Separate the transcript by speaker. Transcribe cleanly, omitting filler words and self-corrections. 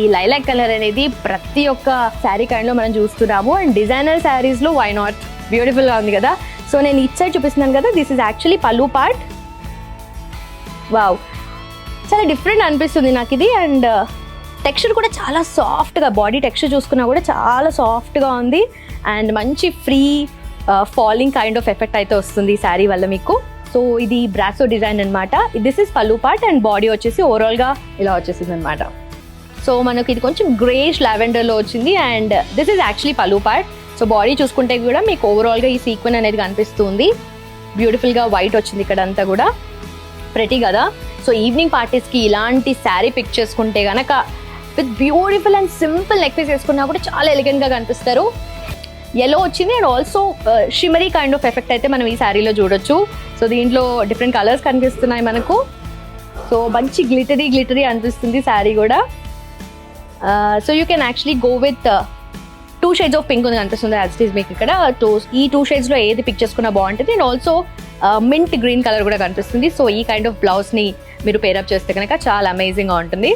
Speaker 1: ఈ lilac colour అనేది ప్రతి ఒక్క శారీ కైండ్లో మనం చూస్తున్నాము. అండ్ డిజైనర్ శారీస్లో వై నాట్, బ్యూటిఫుల్గా ఉంది కదా. సో నేను ఇట్ సైడ్ చూపిస్తున్నాను కదా, దిస్ ఇస్ యాక్చువల్లీ పళ్ళు పార్ట్. వావ్, చాలా డిఫరెంట్ అనిపిస్తుంది నాకు ఇది. అండ్ టెక్స్చర్ కూడా చాలా సాఫ్ట్గా, బాడీ టెక్స్చర్ చూసుకున్నా కూడా చాలా సాఫ్ట్గా ఉంది. అండ్ మంచి free falling kind of effect అయితే వస్తుంది ఈ శారీ వల్ల మీకు. సో ఇది బ్రాసో డిజైన్ అనమాట. దిస్ ఇస్ పళ్ళు పార్ట్ అండ్ బాడీ వచ్చేసి ఓవరాల్గా ఇలా వచ్చేసింది అనమాట. సో మనకి ఇది కొంచెం గ్రేష్ లావెండర్లో వచ్చింది. అండ్ దిస్ ఇస్ యాక్చువల్లీ పళ్ళు పార్ట్. సో బాడీ చూసుకుంటే కూడా మీకు ఓవరాల్గా ఈ సీక్వెన్ అనేది కనిపిస్తుంది. బ్యూటిఫుల్గా వైట్ వచ్చింది ఇక్కడ అంతా కూడా, ప్రెటీ కదా. సో ఈవినింగ్ పార్టీస్కి ఇలాంటి శారీ పిక్ చేసుకుంటే కనుక with beautiful and simple neck piece వేసుకున్నా కూడా చాలా ఎలిగెంట్గా కనిపిస్తారు. ఎల్లో వచ్చింది and also shimmery kind of effect అయితే మనం ఈ శారీలో చూడొచ్చు. సో దీంట్లో డిఫరెంట్ కలర్స్ కనిపిస్తున్నాయి మనకు. సో మంచి గ్లిటరీ అనిపిస్తుంది శారీ కూడా. So you can actually go with 2 shades of pink ఉంది కనిపిస్తుంది యాజ్ ఇట్ ఈస్ మీకు ఇక్కడ. ఈ 2 shades లో ఏది పిక్ చేసుకున్నా బాగుంటుంది. And also mint green colour కూడా కనిపిస్తుంది. సో ఈ కైండ్ ఆఫ్ బ్లౌజ్ని మీరు పేరప్ చేస్తే కనుక చాలా అమేజింగ్గా ఉంటుంది.